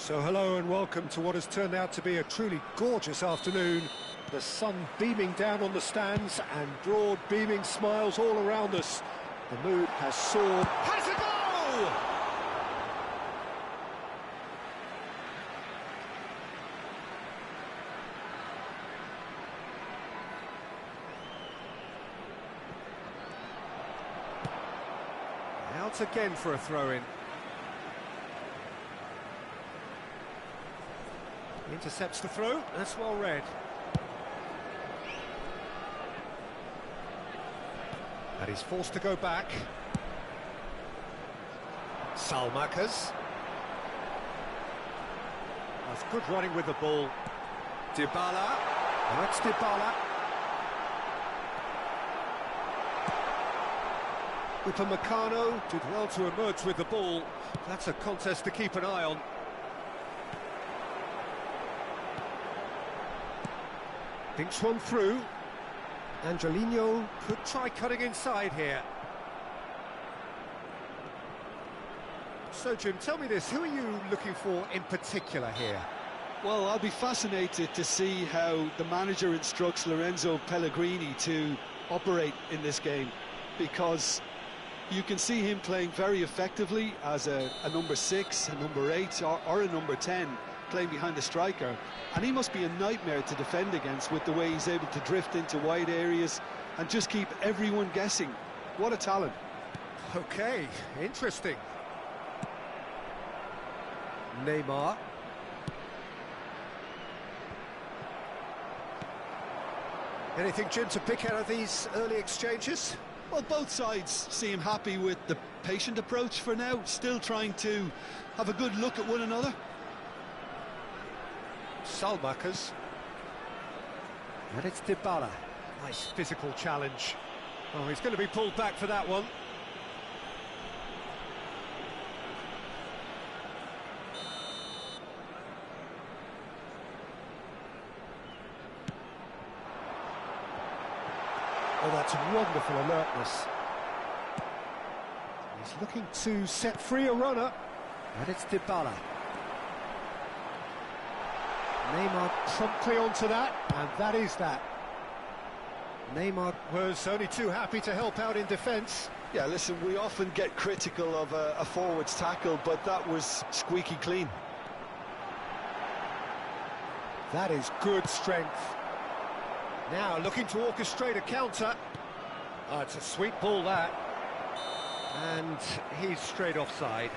So hello and welcome to what has turned out to be a truly gorgeous afternoon. The sun beaming down on the stands and broad beaming smiles all around us. The mood has soared. Has a goal! Out again for a throw-in. Intercepts the throw, that's well read. And he's forced to go back. Salmakas. That's good running with the ball. Dybala. That's Dybala. Upamecano did well to emerge with the ball. That's a contest to keep an eye on. Thinks one through. Angelino could try cutting inside here. So, Jim, tell me this, who are you looking for in particular here? Well, I'll be fascinated to see how the manager instructs Lorenzo Pellegrini to operate in this game, because you can see him playing very effectively as a number 6, a number 8, or a number 10, playing behind the striker, and he must be a nightmare to defend against with the way he's able to drift into wide areas and just keep everyone guessing. What a talent. Okay, interesting. Neymar. Anything, Jim, to pick out of these early exchanges? Well, both sides seem happy with the patient approach for now, still trying to have a good look at one another. Salmakas. And it's Dybala. Nice physical challenge. Oh, he's going to be pulled back for that one. Oh, that's wonderful alertness. He's looking to set free a runner. And it's Dybala. Neymar promptly onto that, and that is that. Neymar was only too happy to help out in defence. Yeah, listen, we often get critical of a forward's tackle, but that was squeaky clean. That is good strength. Now looking to orchestrate a counter. Oh, it's a sweet ball, that. And he's straight offside.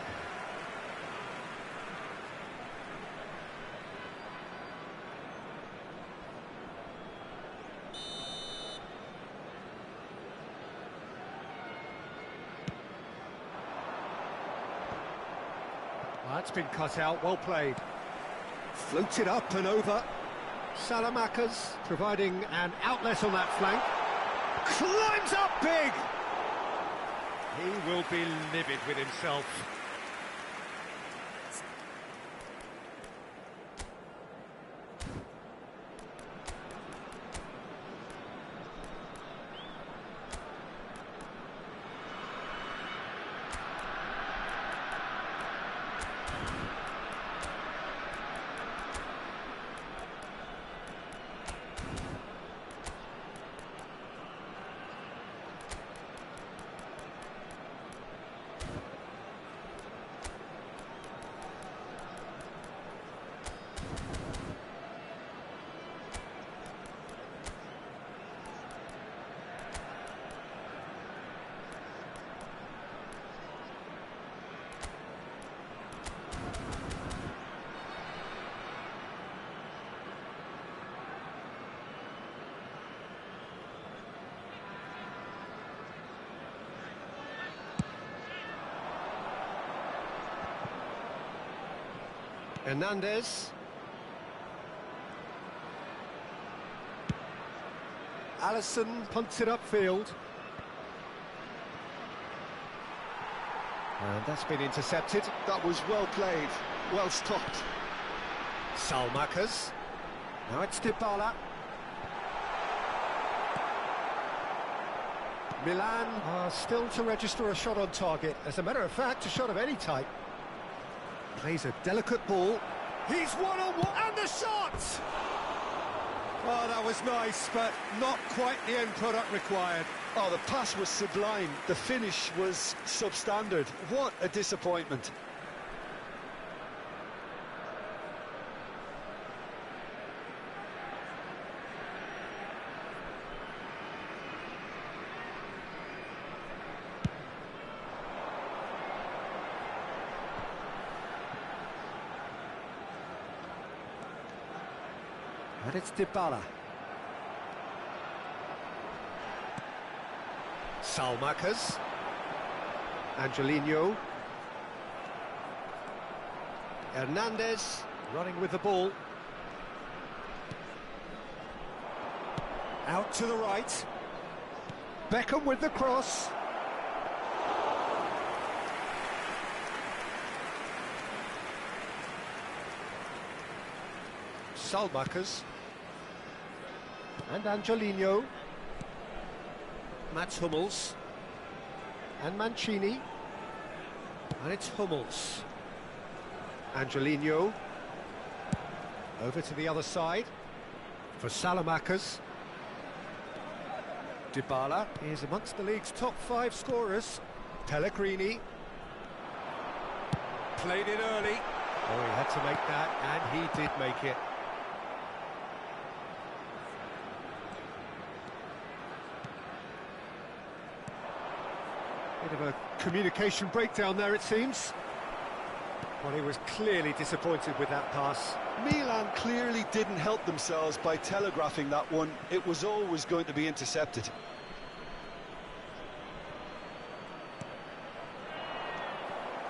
That's been cut out, well played. Floated up and over. Salamanca's providing an outlet on that flank. Climbs up big! He will be livid with himself. Hernandez. Alisson punts it upfield. And that's been intercepted. That was well played, well stopped. Salmakas. Now it's Dybala. Milan are still to register a shot on target. As a matter of fact, a shot of any type. Plays a delicate ball. He's one-on-one, and the shot! Oh, that was nice, but not quite the end product required. Oh, the pass was sublime. The finish was substandard. What a disappointment. And it's Dybala. Salmakas. Angelino. Hernandez running with the ball. Out to the right. Beckham with the cross. Salmakas. And Angelino. Mats Hummels. And Mancini. And it's Hummels. Angelino. Over to the other side. For Salamakas. Dybala is amongst the league's top 5 scorers. Pellegrini. Played it early. Oh, he had to make that, and he did make it. Bit of a communication breakdown there, it seems. Well, he was clearly disappointed with that pass. Milan clearly didn't help themselves by telegraphing that one. It was always going to be intercepted.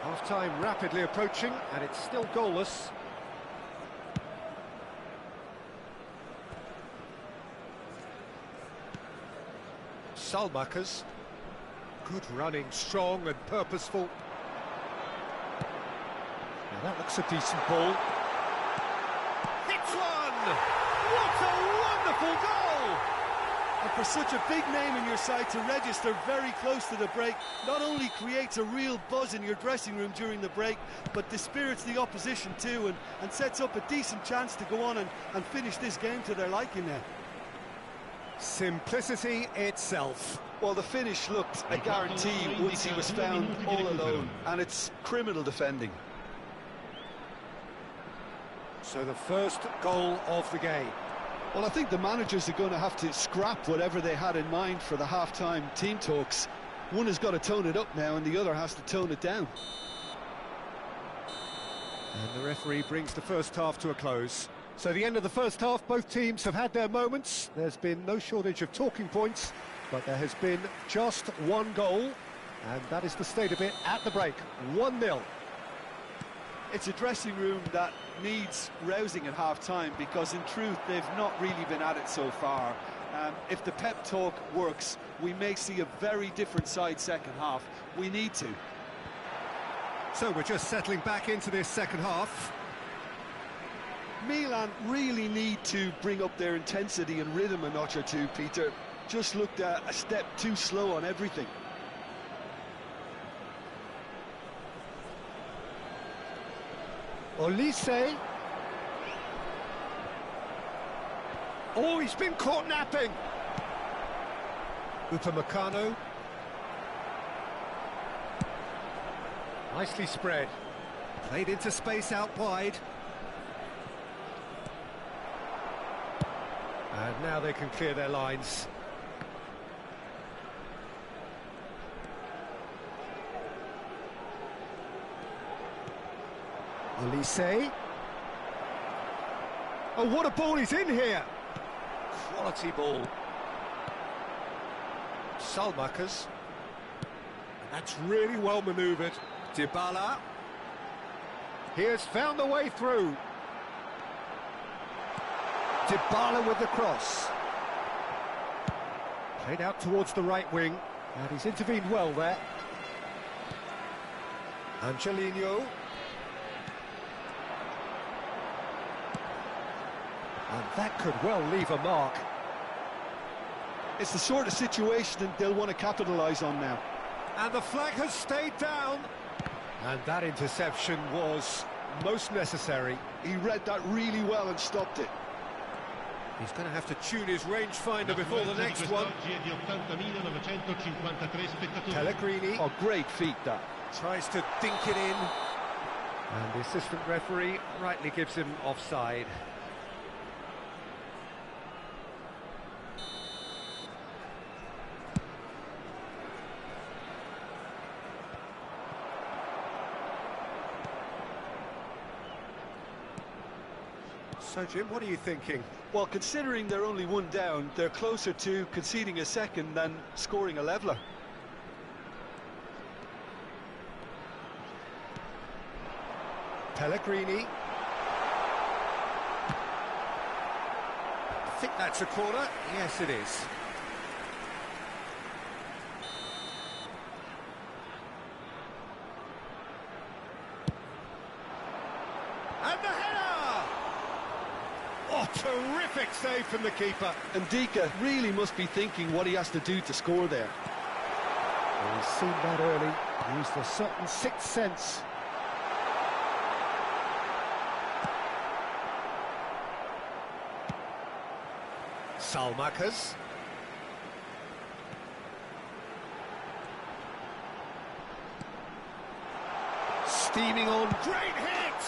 Half-time rapidly approaching, and it's still goalless. Salmakas. Good running, strong and purposeful. Now that looks a decent ball. Hits one! What a wonderful goal! And for such a big name in your side to register very close to the break, not only creates a real buzz in your dressing room during the break, but dispirits the opposition too, and sets up a decent chance to go on and finish this game to their liking now. Simplicity itself. Well, the finish looked a guarantee once he was found all alone, and it's criminal defending. So the first goal of the game. Well, I think the managers are going to have to scrap whatever they had in mind for the half-time team talks. One has got to tone it up now, and the other has to tone it down. And the referee brings the first half to a close. So the end of the first half, both teams have had their moments. There's been no shortage of talking points, but there has been just one goal, and that is the state of it at the break. 1-0. It's a dressing room that needs rousing at half-time, because in truth they've not really been at it so far. If the pep talk works, we may see a very different side second half. We need to. So we're just settling back into this second half. Milan really need to bring up their intensity and rhythm a notch or two, Peter. Just looked a step too slow on everything. Olise. Oh, he's been caught napping. Upamecano. Nicely spread. Played into space out wide. And now they can clear their lines. Olise. Oh, what a ball he's in here! Quality ball. Salmakas. That's really well manoeuvred. Dybala. He has found the way through. Dybala with the cross. Played out towards the right wing, and he's intervened well there. Angelino. And that could well leave a mark. It's the sort of situation that they'll want to capitalise on now. And the flag has stayed down. And that interception was most necessary. He read that really well and stopped it. He's going to have to tune his rangefinder before the next one. Pellegrini. Oh, great feat that. Tries to dink it in. And the assistant referee rightly gives him offside. So, Jim, what are you thinking? Well, considering they're only one down, they're closer to conceding a second than scoring a leveller. Pellegrini. I think that's a corner. Yes, it is. And the header! Oh, terrific save from the keeper. And Dika really must be thinking what he has to do to score there. Well, he's seen that early. Used a certain sixth sense. Salmakas. Steaming on. Great hit!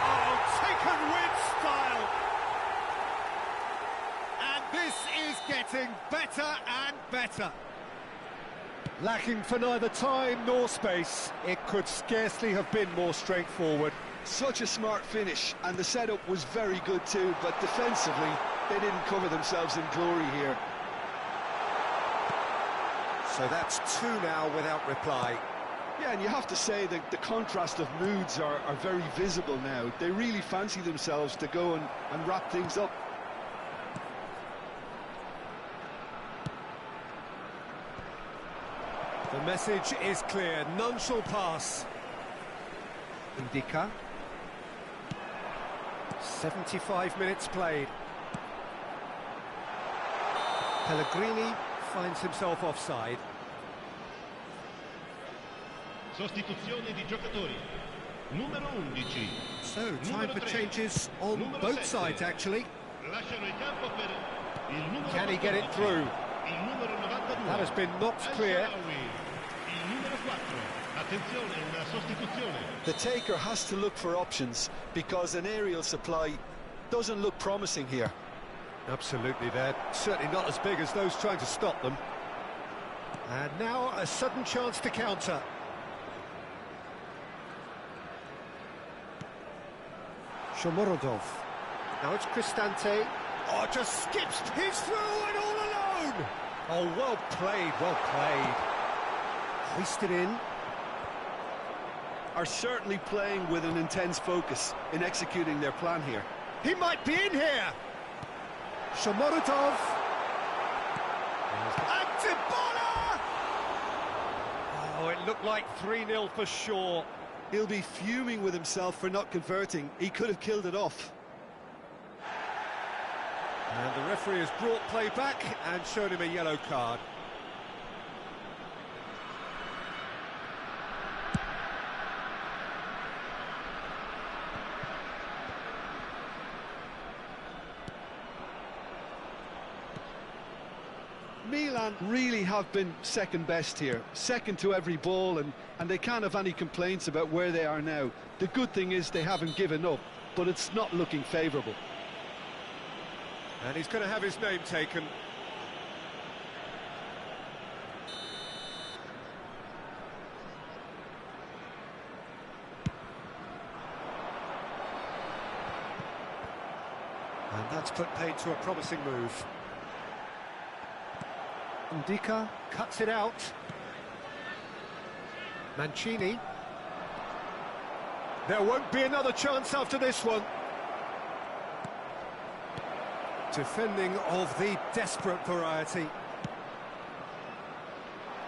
Oh, taken with style. And this is getting better and better. Lacking for neither time nor space. It could scarcely have been more straightforward. Such a smart finish, and the setup was very good too, but defensively, they didn't cover themselves in glory here. So that's two now without reply. Yeah, and you have to say that the contrast of moods are very visible now. They really fancy themselves to go and wrap things up. The message is clear, none shall pass. Indica. 75 minutes played. Pellegrini finds himself offside. Sostituzione di giocatori. Numero 11. So, time for changes on both sides, actually. Lasciano il campo per il numero Can he get it through? Il numero 92. That has been knocked clear. Il numero 4. Attenzione, una sostituzione. The taker has to look for options because an aerial supply doesn't look promising here. Absolutely, they're certainly not as big as those trying to stop them. And now a sudden chance to counter. Shomorodov. Now it's Cristante. Oh, just skips. He's through and all alone. Oh, well played, well played. Hoisted in. Are certainly playing with an intense focus in executing their plan here. He might be in here. Shomorodov. And Dybala! Oh, it looked like 3-0 for sure. He'll be fuming with himself for not converting. He could have killed it off. And the referee has brought play back and shown him a yellow card. Milan really have been second best here, second to every ball, and they can't have any complaints about where they are now. The good thing is they haven't given up, but it's not looking favourable. And he's going to have his name taken. And that's put paid to a promising move. Ndika cuts it out. Mancini. There won't be another chance after this one. Defending of the desperate variety.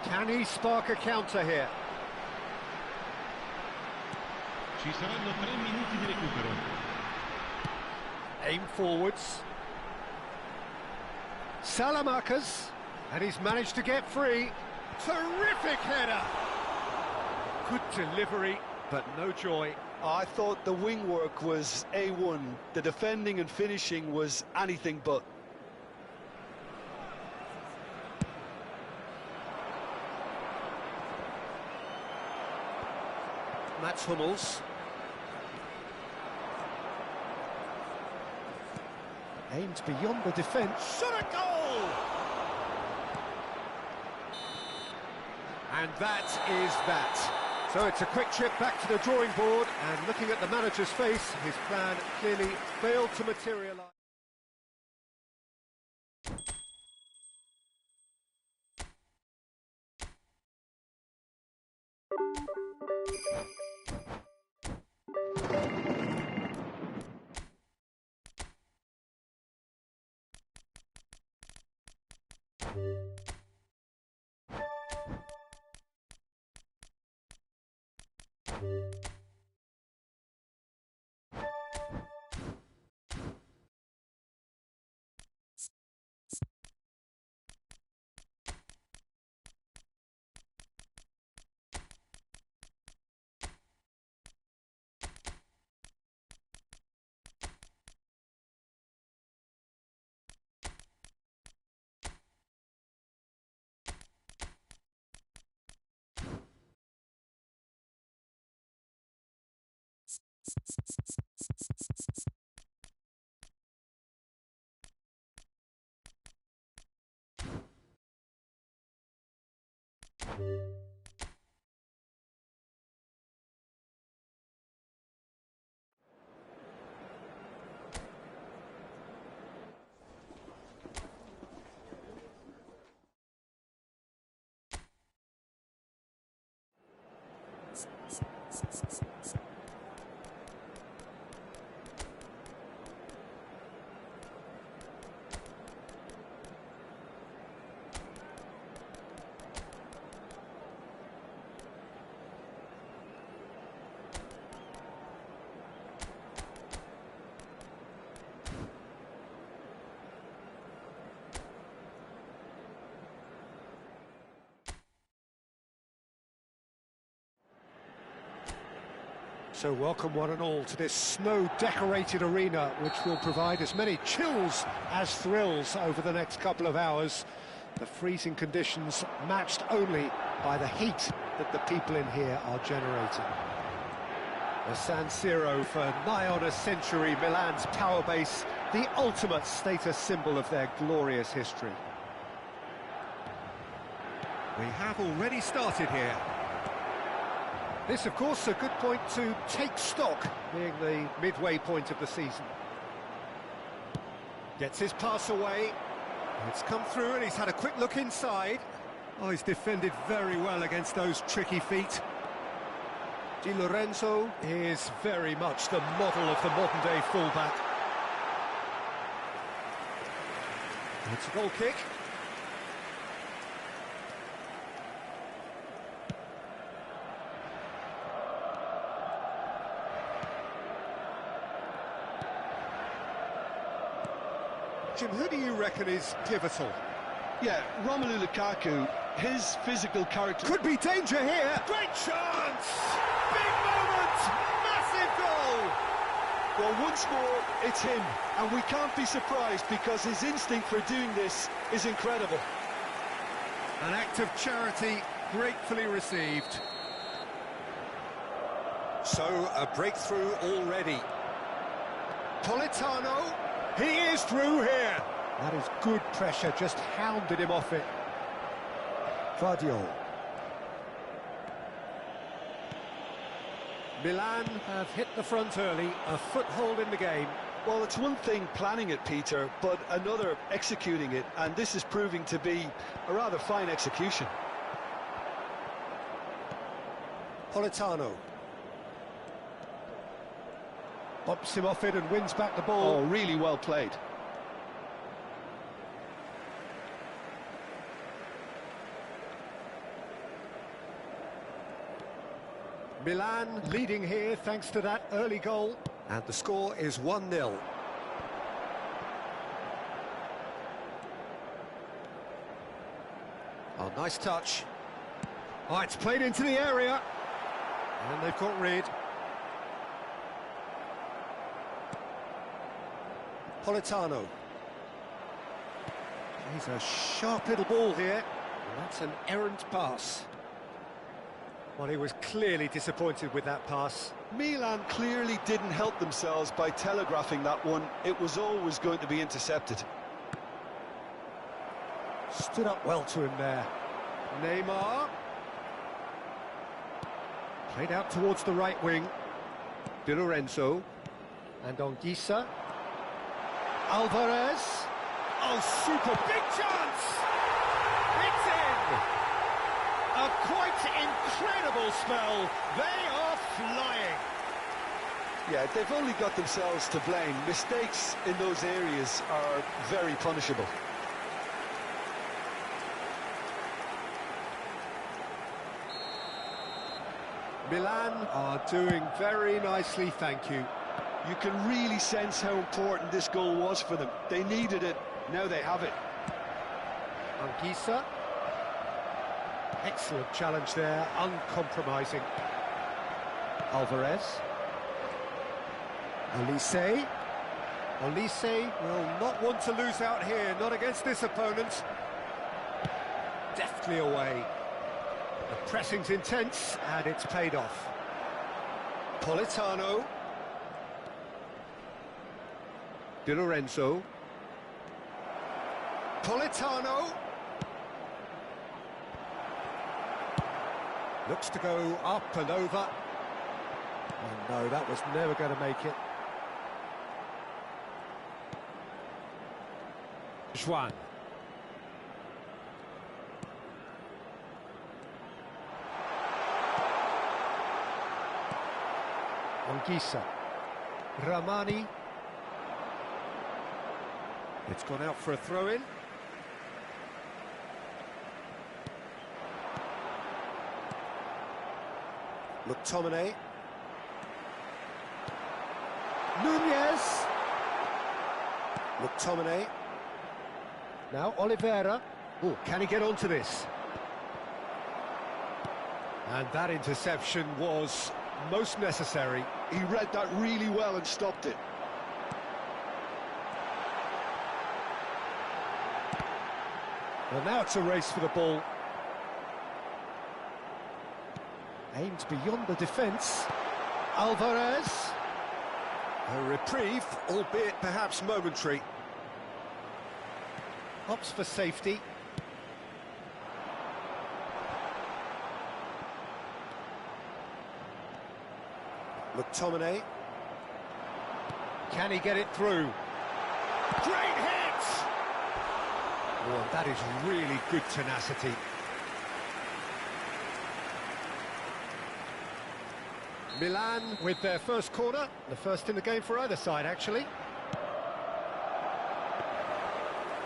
Can he spark a counter here? Ci saranno 3 minuti di recupero. Aim forwards. Salamakas. And he's managed to get free. Terrific header! Good delivery, but no joy. I thought the wing work was A1. The defending and finishing was anything but. Mats Hummels. Aimed beyond the defence. Shot a goal! And that is that. So it's a quick trip back to the drawing board, and looking at the manager's face, his plan clearly failed to materialise. So welcome one and all to this snow-decorated arena, which will provide as many chills as thrills over the next couple of hours. The freezing conditions matched only by the heat that the people in here are generating. The San Siro for nigh on a century, Milan's power base, the ultimate status symbol of their glorious history. We have already started here. This, of course, a good point to take stock, being the midway point of the season. Gets his pass away. It's come through and he's had a quick look inside. Oh, he's defended very well against those tricky feet. Di Lorenzo is very much the model of the modern-day fullback. It's a goal kick. Jim, who do you reckon is pivotal? Yeah, Romelu Lukaku, his physical character... Could be danger here! Great chance! Big moment! Massive goal! Well, once more, it's him, and we can't be surprised because his instinct for doing this is incredible. An act of charity gratefully received. So, a breakthrough already. Politano, he is through here. That is good pressure, just hounded him off it. Guardiola. Milan have hit the front early, a foothold in the game. Well, it's one thing planning it, Peter, but another executing it, and this is proving to be a rather fine execution. Politano. Bumps him off it and wins back the ball. Oh, really well played. Milan leading here thanks to that early goal. And the score is 1-0. Oh, nice touch. Oh, it's played into the area. And they've got rid. Politano. He's a sharp little ball here. And that's an errant pass. Well, he was clearly disappointed with that pass. Milan clearly didn't help themselves by telegraphing that one. It was always going to be intercepted. Stood up well to him there. Neymar. Played out towards the right wing. Di Lorenzo. And Anguissa. Alvarez. Oh, super big chance! It's in! A quite incredible spell. They are flying. Yeah, they've only got themselves to blame. Mistakes in those areas are very punishable. Milan are doing very nicely, thank you. You can really sense how important this goal was for them. They needed it, now they have it. Anguissa. Excellent challenge there, uncompromising. Alvarez. Olise. Olise will not want to lose out here, not against this opponent. Deftly away. The pressing's intense, and it's paid off. Politano. Di Lorenzo. Politano. Looks to go up and over. Oh no, that was never going to make it. Juan. Anguissa. Ramani. It's gone out for a throw-in. McTominay. Nunez. McTominay. Now Oliveira. Oh, can he get onto this? And that interception was most necessary. He read that really well and stopped it. Well, now it's a race for the ball. Aimed beyond the defence. Alvarez. A reprieve, albeit perhaps momentary. Opts for safety. McTominay. Can he get it through? Great hit! Oh, that is really good tenacity. Milan with their first corner, the first in the game for either side, actually.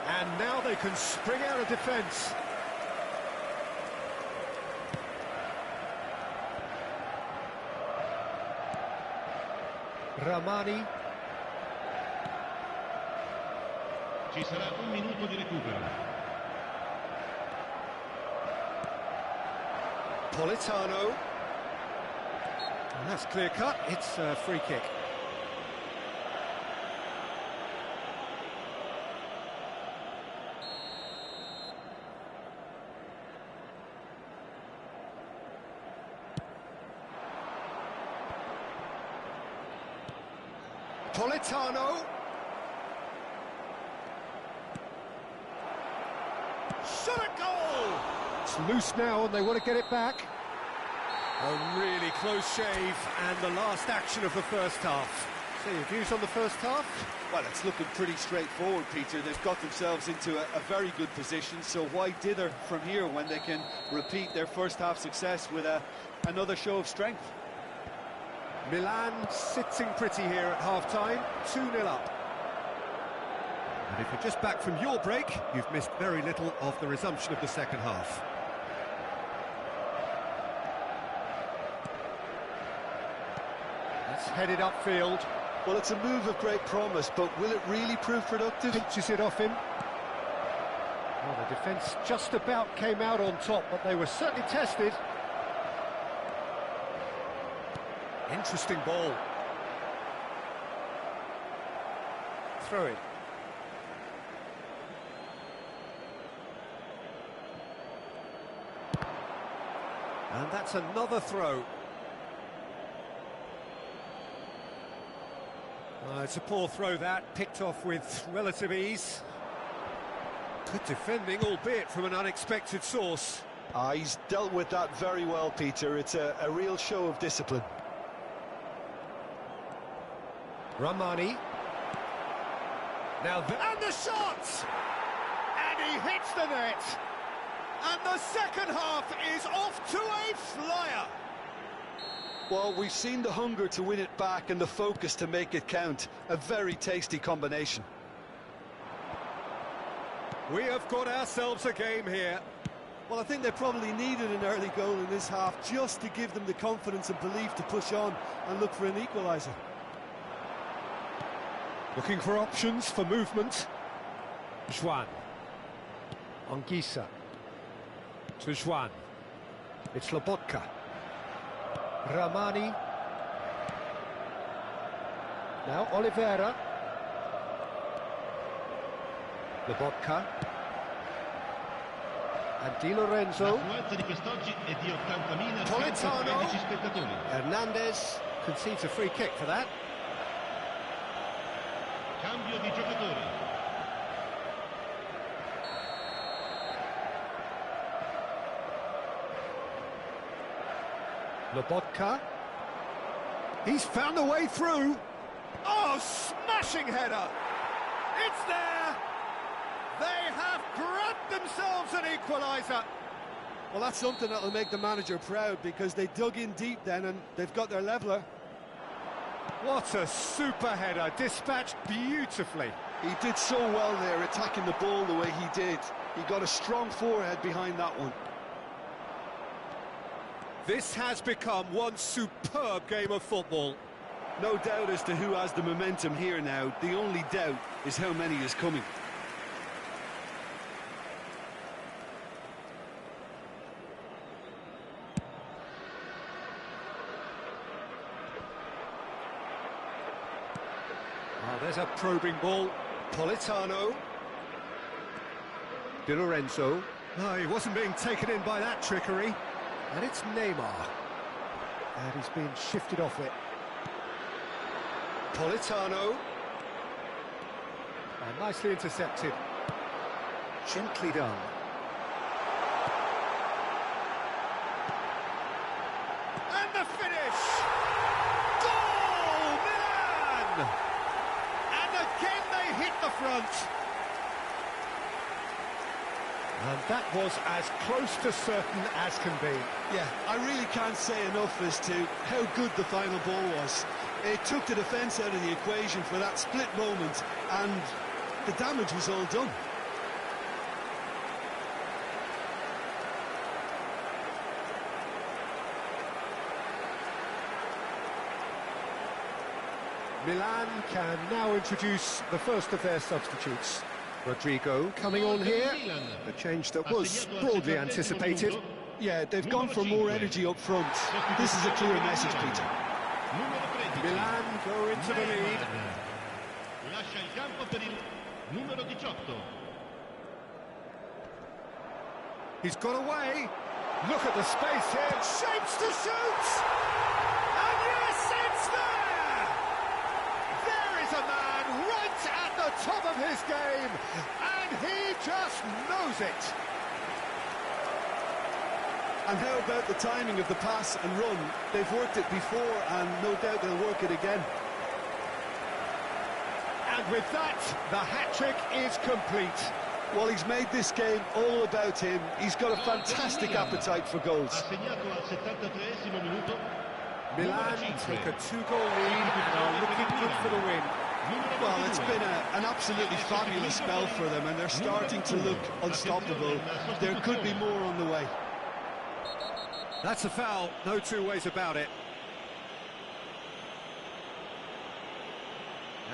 And now they can spring out of defence. Ramani. Ci sarà un minuto di recupero. Politano. And that's clear cut, it's a free kick. Politano. Shot at goal! It's loose now and they want to get it back. A really close shave and the last action of the first half. So your views on the first half? Well, it's looking pretty straightforward, Peter. They've got themselves into a very good position, so why dither from here when they can repeat their first half success with another show of strength? Milan sitting pretty here at half-time, 2-0 up. And if you're just back from your break, you've missed very little of the resumption of the second half. It's headed upfield. Well, it's a move of great promise, but will it really prove productive? Pinches it off him. Well, the defence just about came out on top, but they were certainly tested. Interesting ball. Throw it. And that's another throw. It's a poor throw that, picked off with relative ease. Good defending, albeit from an unexpected source. He's dealt with that very well, Peter. It's a real show of discipline. Ramani. Now and the shot! And he hits the net! And the second half is off to a flyer! Well, we've seen the hunger to win it back and the focus to make it count. A very tasty combination. We have got ourselves a game here. Well, I think they probably needed an early goal in this half just to give them the confidence and belief to push on and look for an equaliser. Looking for options for movement. Juan. Anguissa. To Juan. It's Lobotka. Ramani. Now Oliveira. Lobotka. And Di Lorenzo. L'affluenza di quest'oggi è di 80.113 Politano. spettatori. Hernandez concedes a free kick for that. Cambio di giocatori. Lobotka. He's found a way through. Oh, smashing header. It's there. They have grabbed themselves an equaliser. Well, that's something that'll make the manager proud because they dug in deep then and they've got their leveller. What a super header, dispatched beautifully. He did so well there, attacking the ball the way he did. He got a strong forehead behind that one. This has become one superb game of football. No doubt as to who has the momentum here now. The only doubt is how many is coming. Now there's a probing ball. Politano. Di Lorenzo. No, he wasn't being taken in by that trickery. And it's Neymar. And he's been shifted off it. Politano. And nicely intercepted. Gently done. And the finish! Goal! Milan! And again they hit the front. And that was as close to certain as can be. Yeah, I really can't say enough as to how good the final ball was. It took the defence out of the equation for that split moment, and the damage was all done. Milan can now introduce the first of their substitutes. Rodrigo coming on here, a change that was broadly anticipated. Yeah, they've gone for more energy up front. This is a clear message, Peter. Milan go into the lead. Lascia il campo per il numero 18. He's got away. Look at the space here. Shapes to shoot. And yes, it's there. There is a man right at the top of his game. And he just knows it. And how about the timing of the pass and run? They've worked it before, and no doubt they'll work it again. And with that, the hat-trick is complete. Well, he's made this game all about him. He's got a fantastic appetite for goals. Ha segnato al 73esimo minuto. Milan take a 2-goal lead and are looking good for the win. Well, it's been an absolutely fabulous spell for them, and they're starting to look unstoppable. There could be more on the way. That's a foul, no two ways about it.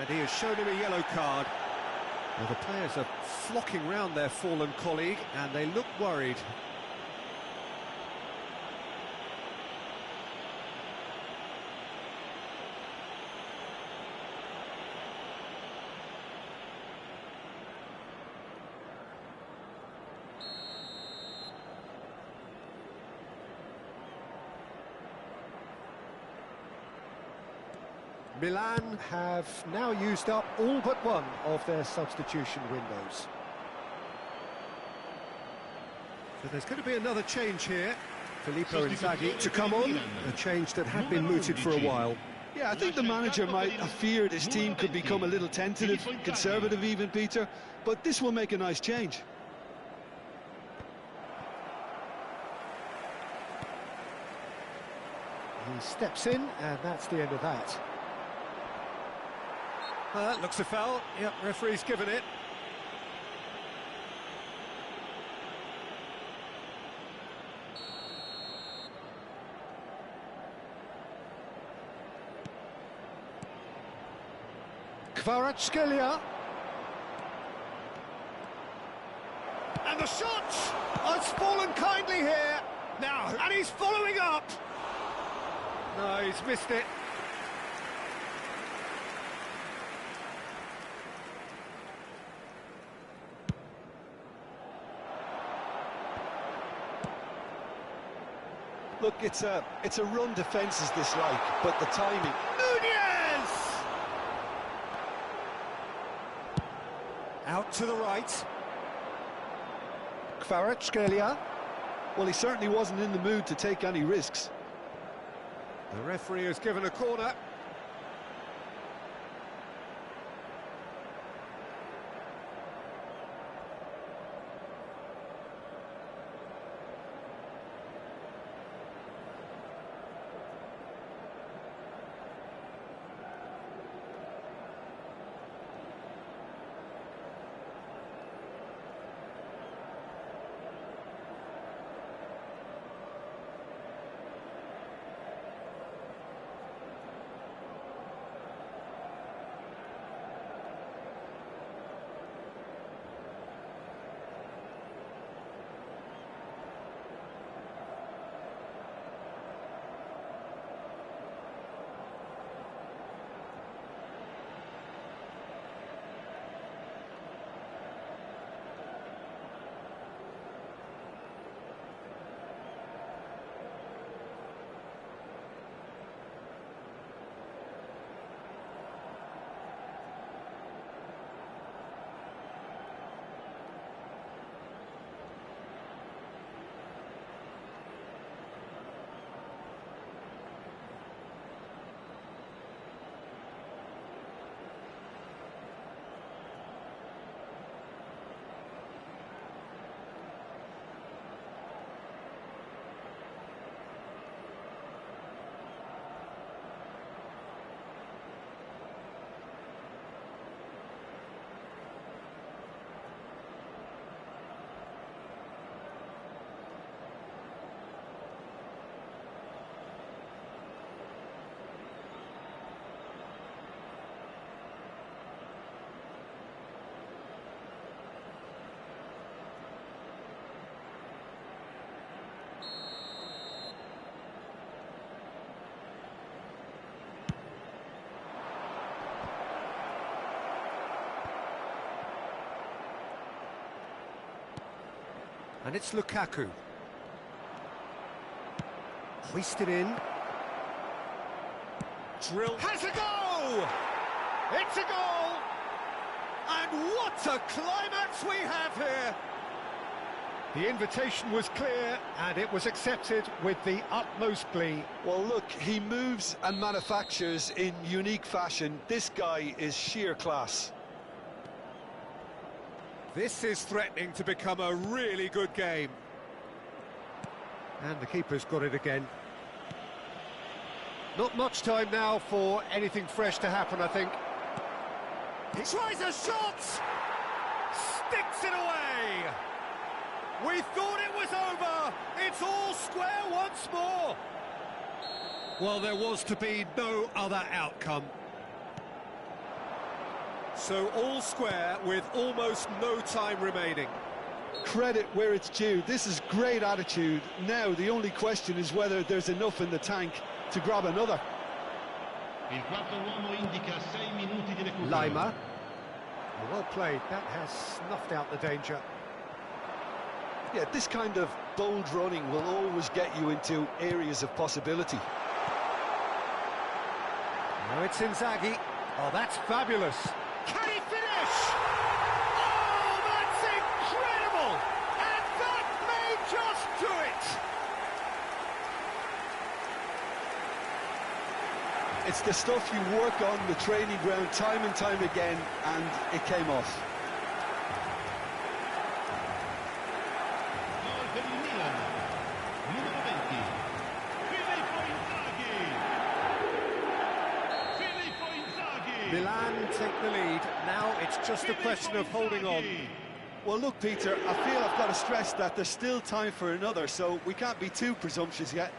And he has shown him a yellow card. Well, the players are flocking round their fallen colleague, and they look worried. Milan have now used up all but one of their substitution windows. So there's going to be another change here. Filippo Inzaghi to come on, a change that had been mooted for a while. Yeah, I think the manager might have feared his team could become a little tentative, conservative even, Peter, but this will make a nice change. He steps in, and that's the end of that. That looks a foul. Yep, referee's given it. Kvaratskhelia. And the shot has fallen kindly here. Now, and he's following up. No, he's missed it. Look, it's a run defence is dislike, but the timing. Nunez! Out to the right. Kvaratskhelia. Well, he certainly wasn't in the mood to take any risks. The referee has given a corner. And it's Lukaku. Hoisted in. Drill. Has a goal! It's a goal! And what a climax we have here! The invitation was clear, and it was accepted with the utmost glee. Well, look, he moves and manufactures in unique fashion. This guy is sheer class. This is threatening to become a really good game. And the keeper's got it again. Not much time now for anything fresh to happen, I think. He tries a shot! Sticks it away! We thought it was over! It's all square once more! Well, there was to be no other outcome. So all square with almost no time remaining. Credit where it's due. This is great attitude. Now, the only question is whether there's enough in the tank to grab another. Il quarto uomo indica 6 minuti di recupero. Lima. Well played. That has snuffed out the danger. Yeah, this kind of bold running will always get you into areas of possibility. Now it's Inzaghi. Oh, that's fabulous. Can he finish? Oh, that's incredible! And that may just do it! It's the stuff you work on the training ground time and time again, and it came off. Gol per il Milan. Numero 20. Filippo Inzaghi. Milan take the lead. Now it's just a question of holding on. Well, look, Peter, I feel I've got to stress that there's still time for another, so we can't be too presumptuous yet.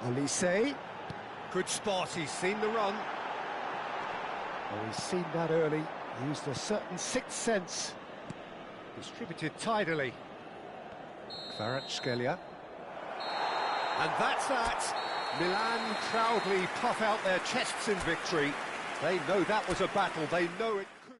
Olise. Good spot, he's seen the run. Oh, he's seen that early. Used a certain sixth sense. Distributed tidily. Kvaratskhelia. And that's that. Milan proudly puff out their chests in victory. They know that was a battle. They know it could.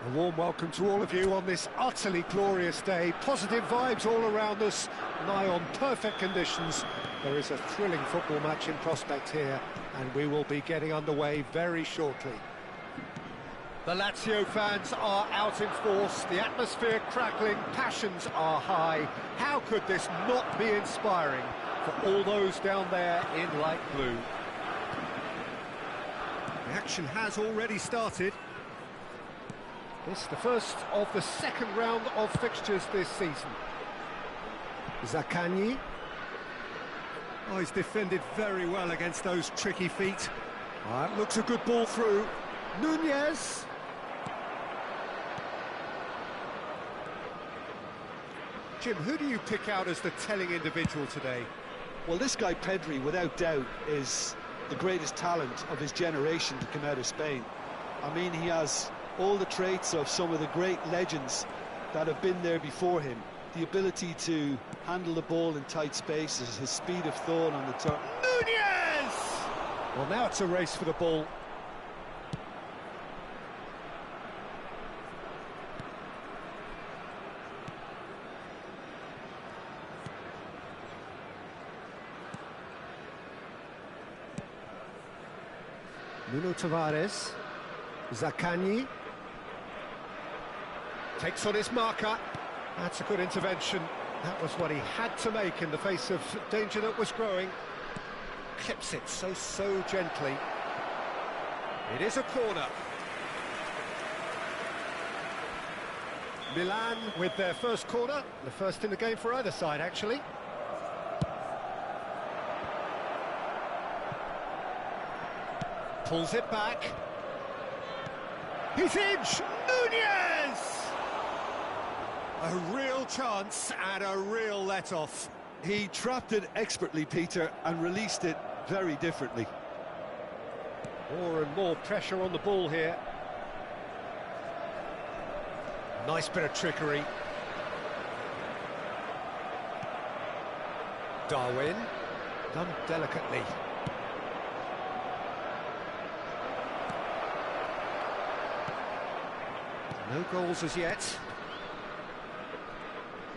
A warm welcome to all of you on this utterly glorious day. Positive vibes all around us, nigh on perfect conditions. There is a thrilling football match in prospect here, and we will be getting underway very shortly. The Lazio fans are out in force, the atmosphere crackling, passions are high. How could this not be inspiring for all those down there in light blue? The action has already started. This the first of the second round of fixtures this season. Zaccagni. Oh, he's defended very well against those tricky feet. Looks a good ball through. Nunez. Jim, who do you pick out as the telling individual today? Well, this guy Pedri, without doubt, is the greatest talent of his generation to come out of Spain. I mean, he has all the traits of some of the great legends that have been there before him. The ability to handle the ball in tight spaces, his speed of thought on the turn. Nunez! Well, now it's a race for the ball. Nuno Tavares. Zaccagni. Takes on his marker. That's a good intervention. That was what he had to make in the face of danger that was growing. Clips it so gently. It is a corner. Milan with their first corner. The first in the game for either side, actually. Pulls it back. He's in! Nunez! A real chance and a real let-off. He trapped it expertly, Peter, and released it very differently. More and more pressure on the ball here. Nice bit of trickery. Darwin. Done delicately. No goals as yet.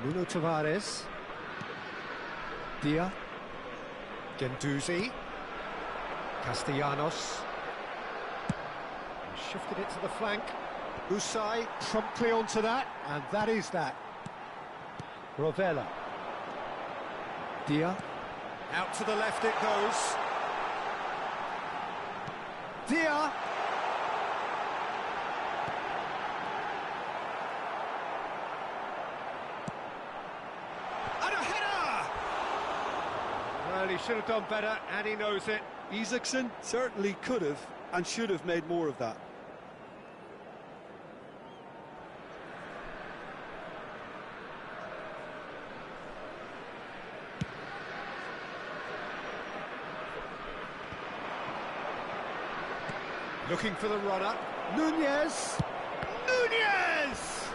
Nuno Tavares. Dia. Gendouzi. Castellanos. Shifted it to the flank. Usai promptly onto that, and that is that. Rovella. Dia. Out to the left it goes. Dia. Well, he should have done better, and he knows it. Isaacson certainly could have and should have made more of that. Looking for the runner. Nunez! Nunez!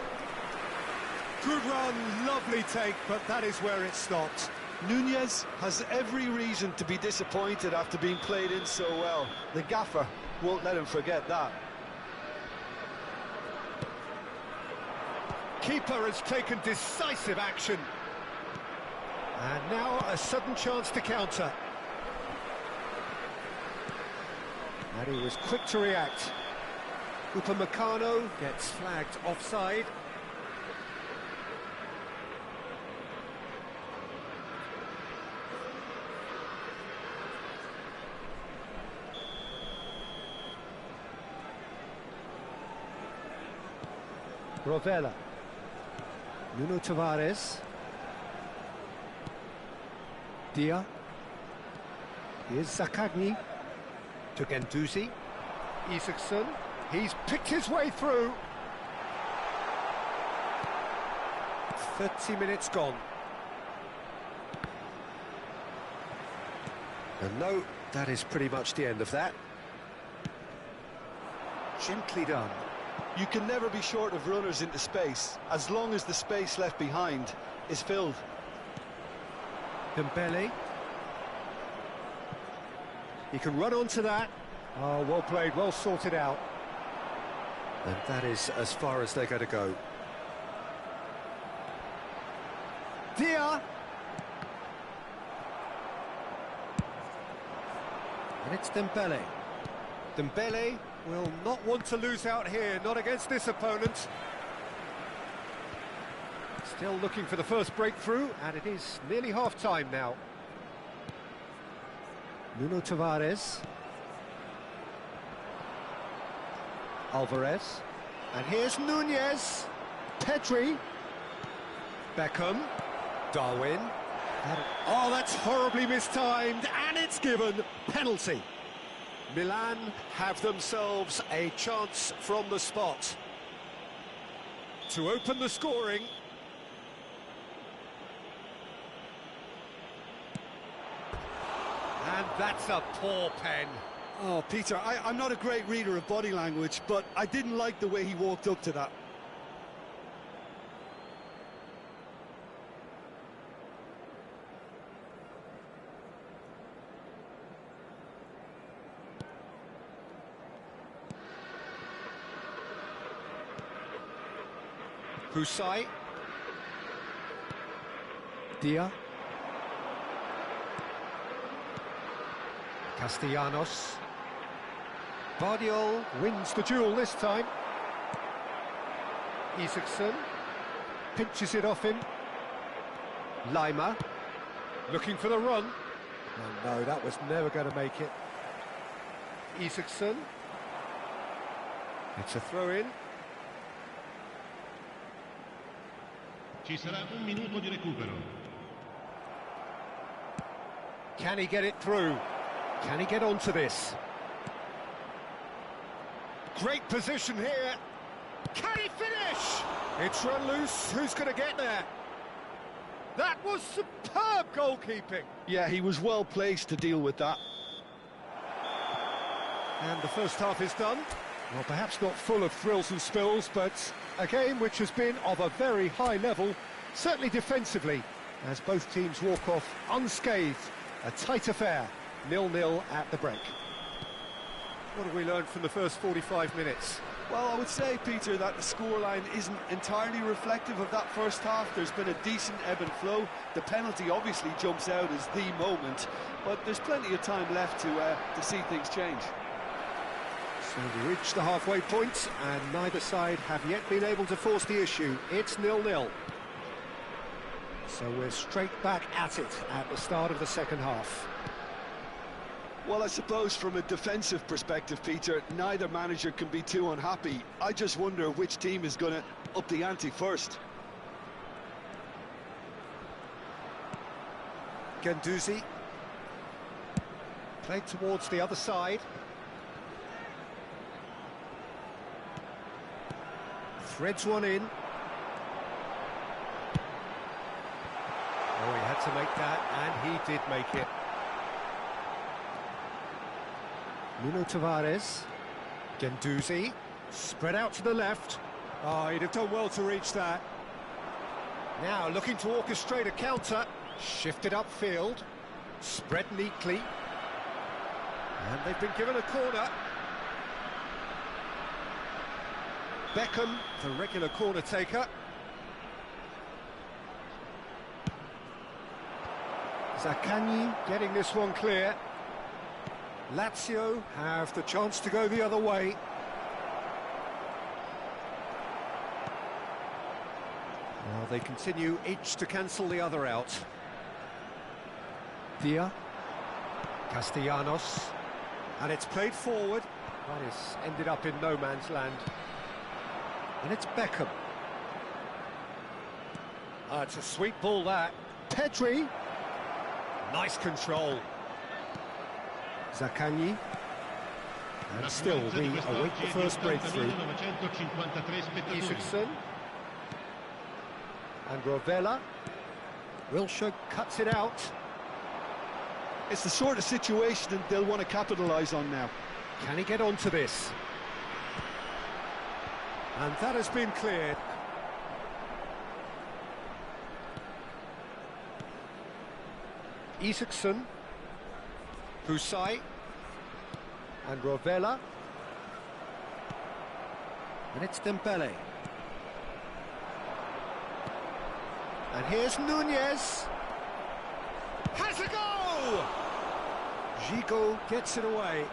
Good run, lovely take, but that is where it stopped. Nunez has every reason to be disappointed after being played in so well. The gaffer won't let him forget that. Keeper has taken decisive action. And now a sudden chance to counter. And he was quick to react. Upamecano gets flagged offside. Rovella. Nuno Tavares. Dia. Here's Zaccagni. To Gendouzi. Isaacson. He's picked his way through. 30 minutes gone. And no, that is pretty much the end of that. Gently done. You can never be short of runners into space, as long as the space left behind is filled. Dembele. He can run onto that. Oh, well played, well sorted out. And that is as far as they're going to go. Dia. And it's Dembele. Dembele Will not want to lose out here, not against this opponent. Still looking for the first breakthrough, and it is nearly half-time now. Nuno Tavares. Alvarez. And here's Nunez. Pedri. Beckham. Darwin. Oh, that's horribly mistimed, and it's given. Penalty. Milan have themselves a chance from the spot to open the scoring. And that's a poor pen. Oh, Peter, I'm not a great reader of body language, but I didn't like the way he walked up to that. Husai. Dia. Castellanos. Bardiol wins the duel this time. Isaacson pinches it off him. Lima looking for the run. Oh, no, that was never going to make it. Isaacson. It's a throw-in. Ci sarà un minuto di recupero. Can he get it through? Can he get onto this? Great position here. Can he finish? It's run loose. Who's going to get there? That was superb goalkeeping. Yeah, he was well placed to deal with that. And the first half is done. Well, perhaps not full of thrills and spills, but a game which has been of a very high level, certainly defensively, as both teams walk off unscathed. A tight affair, 0-0 at the break. What have we learned from the first 45 minutes? Well, I would say, Peter, that the scoreline isn't entirely reflective of that first half. There's been a decent ebb and flow. The penalty obviously jumps out as the moment, but there's plenty of time left to see things change. So we reach the halfway point, and neither side have yet been able to force the issue. It's 0-0. So we're straight back at it at the start of the second half. Well, I suppose from a defensive perspective, Peter, neither manager can be too unhappy. I just wonder which team is going to up the ante first. Guendouzi. Played towards the other side. Threads one in. Oh, he had to make that, and he did make it. Nuno Tavares. Guendouzi. Spread out to the left. Oh, he'd have done well to reach that. Now looking to orchestrate a counter. Shifted upfield. Spread neatly. And they've been given a corner. Beckham, the regular corner taker. Zaccagni getting this one clear. Lazio have the chance to go the other way. Well, they continue each to cancel the other out. Dia. Castellanos. And it's played forward. That is ended up in no man's land. And it's Beckham. Oh, it's a sweet ball, that. Pedri. Nice control. Zaccagni. And still we await the first breakthrough. Isaacson. And Rovella. Wilshere cuts it out. It's the sort of situation that they'll want to capitalise on now. Can he get onto this? And that has been cleared. Isaacson. Husai. And Rovella. And it's Dembele. And here's Nunez. Has a goal! Gigot gets it away.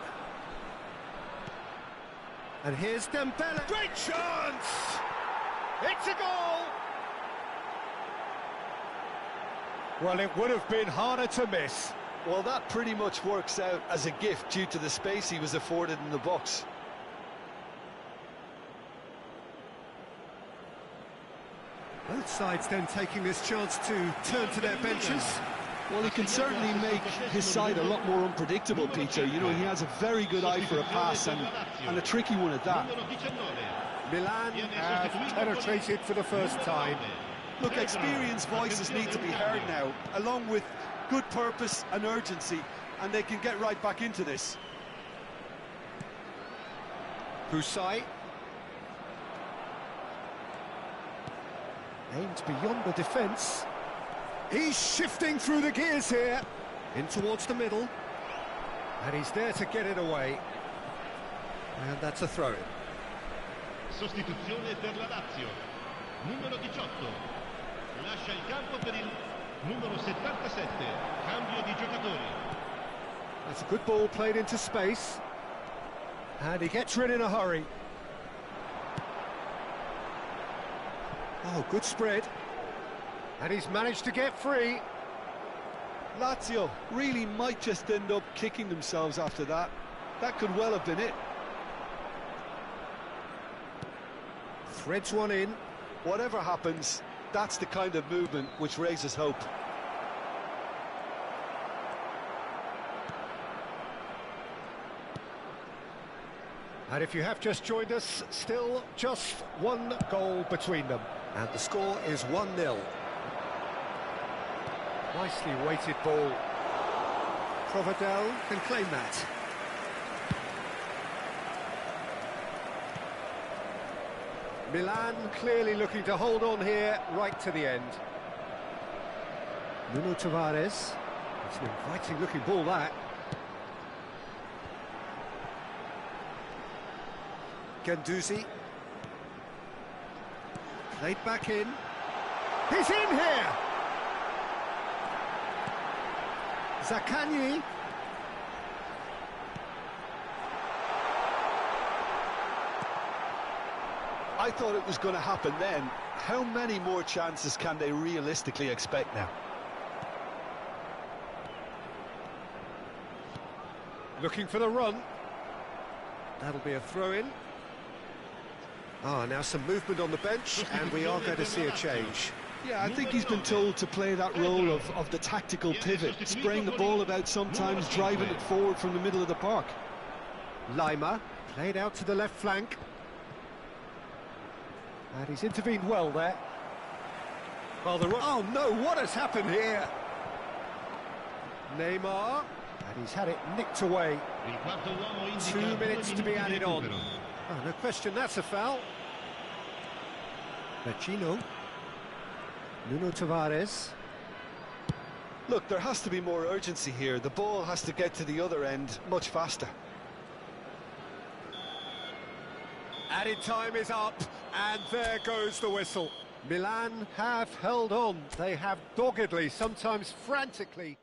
And here's Dembele. Great chance! It's a goal! Well, it would have been harder to miss. Well, that pretty much works out as a gift due to the space he was afforded in the box. Both sides then taking this chance to turn to their benches. Well, he can certainly make his side a lot more unpredictable, Peter. You know, he has a very good eye for a pass and a tricky one at that. Milan have penetrated for the first time. Look, experienced voices need to be heard now, along with good purpose and urgency, and they can get right back into this. Husai. Aimed beyond the defence. He's shifting through the gears here. In towards the middle. And he's there to get it away. And that's a throw-in. Sostituzione per la Lazio. Numero 18. Lascia il campo per il numero 77. Cambio di giocatori. That's a good ball played into space. And he gets rid in a hurry. Oh, good spread. And he's managed to get free. Lazio really might just end up kicking themselves after that. That could well have been it. Threads one in. Whatever happens, that's the kind of movement which raises hope. And if you have just joined us, still just one goal between them. And the score is 1-0. Nicely weighted ball. Provedel can claim that. Milan clearly looking to hold on here right to the end. Nuno Tavares. It's an inviting looking ball, that. Guendouzi. Played back in. He's in here! Zaccagni. I thought it was going to happen then. How many more chances can they realistically expect now? Looking for the run. That'll be a throw-in. Now some movement on the bench, and we are going to see a change. Yeah, I think he's been told to play that role of the tactical pivot, spraying the ball about sometimes, driving it forward from the middle of the park. Lima played out to the left flank. And he's intervened well there. Well, oh no, what has happened here? Neymar, and he's had it nicked away. 2 minutes to be added on. Oh, no question, that's a foul. Vecino. Nuno Tavares. Look, there has to be more urgency here. The ball has to get to the other end much faster. Added time is up, and there goes the whistle. Milan have held on. They have doggedly, sometimes frantically,